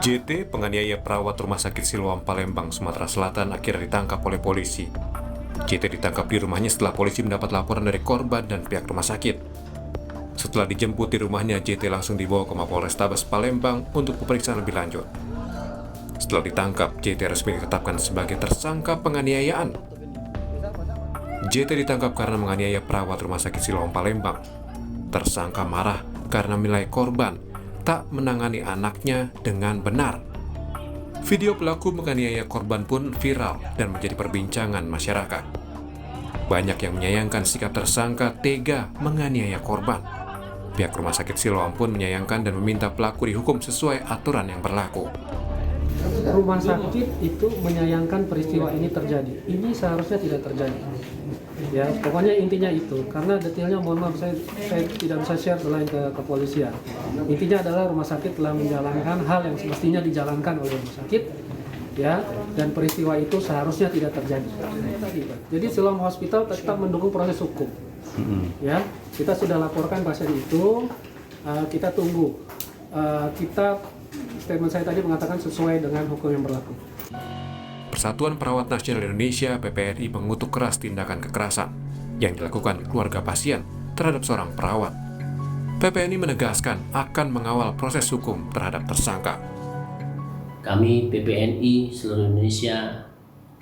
JT, penganiaya perawat Rumah Sakit Siloam Palembang, Sumatera Selatan, akhirnya ditangkap oleh polisi. JT ditangkap di rumahnya setelah polisi mendapat laporan dari korban dan pihak rumah sakit. Setelah dijemput di rumahnya, JT langsung dibawa ke Mapolrestabes Palembang untuk pemeriksaan lebih lanjut. Setelah ditangkap, JT resmi ditetapkan sebagai tersangka penganiayaan. JT ditangkap karena menganiaya perawat Rumah Sakit Siloam Palembang. Tersangka marah karena menilai korban tak menangani anaknya dengan benar. Video pelaku menganiaya korban pun viral dan menjadi perbincangan masyarakat. Banyak yang menyayangkan sikap tersangka tega menganiaya korban. Pihak Rumah Sakit Siloam pun menyayangkan dan meminta pelaku dihukum sesuai aturan yang berlaku. Rumah sakit itu menyayangkan peristiwa ini terjadi. Ini seharusnya tidak terjadi. Ya, pokoknya intinya itu. Karena detailnya mohon maaf saya tidak bisa share selain ke kepolisian. Intinya adalah rumah sakit telah menjalankan hal yang semestinya dijalankan oleh rumah sakit, ya, dan peristiwa itu seharusnya tidak terjadi. Jadi Siloam Hospital tetap mendukung proses hukum. Ya, kita sudah laporkan pasien itu, kita tunggu. Statement saya tadi mengatakan sesuai dengan hukum yang berlaku. Persatuan Perawat Nasional Indonesia (PPNI) mengutuk keras tindakan kekerasan yang dilakukan keluarga pasien terhadap seorang perawat. PPNI menegaskan akan mengawal proses hukum terhadap tersangka. Kami PPNI seluruh Indonesia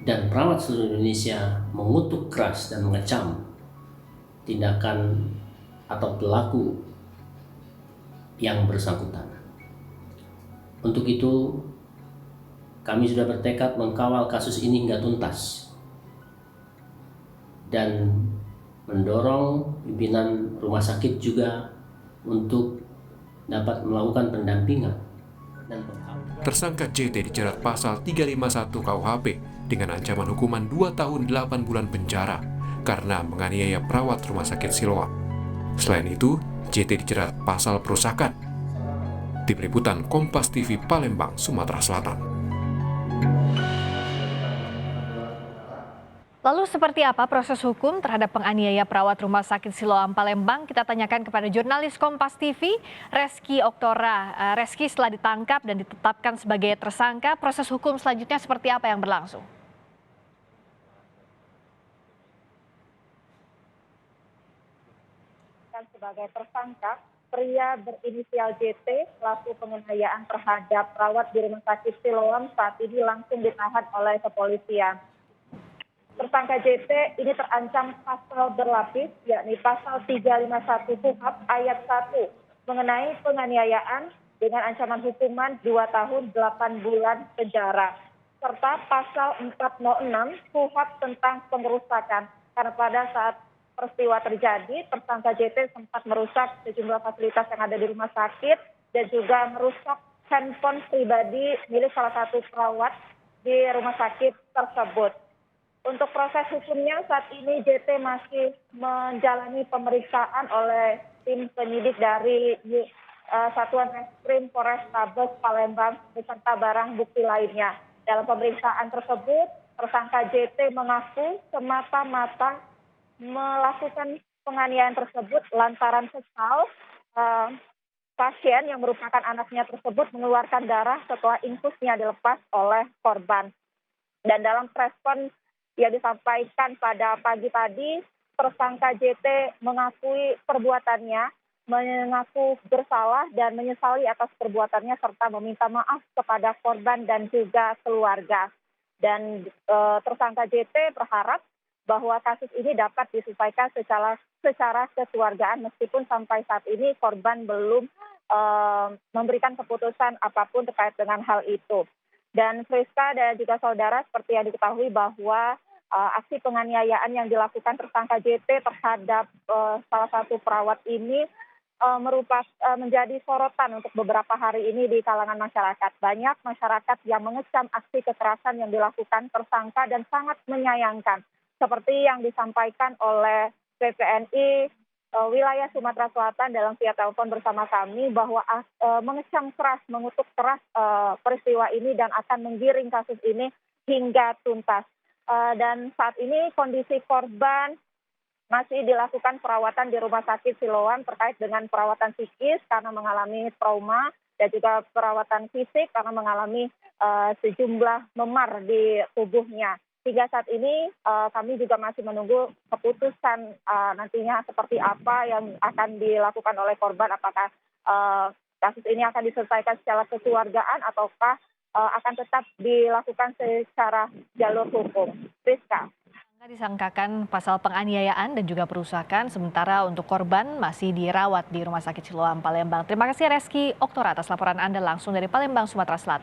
dan perawat seluruh Indonesia mengutuk keras dan mengecam tindakan atau pelaku yang bersangkutan. Untuk itu, kami sudah bertekad mengkawal kasus ini hingga tuntas dan mendorong pimpinan rumah sakit juga untuk dapat melakukan pendampingan dan penghapusan. Tersangka JT dijerat pasal 351 KUHP dengan ancaman hukuman 2 tahun 8 bulan penjara karena menganiaya perawat Rumah Sakit Siloam. Selain itu, JT dijerat pasal perusakan. Tim Liputan Kompas TV Palembang, Sumatera Selatan. Lalu seperti apa proses hukum terhadap penganiaya perawat Rumah Sakit Siloam Palembang? Kita tanyakan kepada jurnalis Kompas TV, Reski Oktora. Reski, setelah ditangkap dan ditetapkan sebagai tersangka, proses hukum selanjutnya seperti apa yang berlangsung? Sebagai tersangka, pria berinisial JT pelaku penganiayaan terhadap perawat di Rumah Sakit Siloam saat ini langsung ditahan oleh kepolisian. Tersangka JT ini terancam pasal berlapis, yakni pasal 351 KUHP ayat 1 mengenai penganiayaan dengan ancaman hukuman 2 tahun 8 bulan penjara, serta pasal 406 KUHP tentang pengerusakan, karena pada saat peristiwa terjadi, tersangka JT sempat merusak sejumlah fasilitas yang ada di rumah sakit dan juga merusak handphone pribadi milik salah satu perawat di rumah sakit tersebut. Untuk proses hukumnya saat ini JT masih menjalani pemeriksaan oleh tim penyidik dari Satuan Reskrim Polrestabes Palembang beserta barang bukti lainnya. Dalam pemeriksaan tersebut, tersangka JT mengaku semata-mata melakukan penganiayaan tersebut lantaran kesal pasien yang merupakan anaknya tersebut mengeluarkan darah setelah infusnya dilepas oleh korban. Dan dalam respon yang disampaikan pada pagi tadi, tersangka JT mengakui perbuatannya, mengaku bersalah dan menyesali atas perbuatannya serta meminta maaf kepada korban dan juga keluarga. Dan tersangka JT berharap bahwa kasus ini dapat diselesaikan secara kekeluargaan meskipun sampai saat ini korban belum memberikan keputusan apapun terkait dengan hal itu. Dan Friska dan juga saudara, seperti yang diketahui bahwa aksi penganiayaan yang dilakukan tersangka JT terhadap salah satu perawat ini menjadi sorotan untuk beberapa hari ini di kalangan masyarakat. Banyak masyarakat yang mengecam aksi kekerasan yang dilakukan tersangka dan sangat menyayangkan. Seperti yang disampaikan oleh PPNI wilayah Sumatera Selatan dalam via telepon bersama kami bahwa mengecam keras, mengutuk keras peristiwa ini dan akan menggiring kasus ini hingga tuntas. Dan saat ini kondisi korban masih dilakukan perawatan di Rumah Sakit Siloam terkait dengan perawatan psikis karena mengalami trauma dan juga perawatan fisik karena mengalami sejumlah memar di tubuhnya. Hingga saat ini kami juga masih menunggu keputusan nantinya seperti apa yang akan dilakukan oleh korban, apakah kasus ini akan diselesaikan secara kekeluargaan ataukah akan tetap dilakukan secara jalur hukum. Rizka. Disangkakan pasal penganiayaan dan juga perusakan, sementara untuk korban masih dirawat di Rumah Sakit Siloam Palembang. Terima kasih Reski Oktora atas laporan Anda langsung dari Palembang, Sumatera Selatan.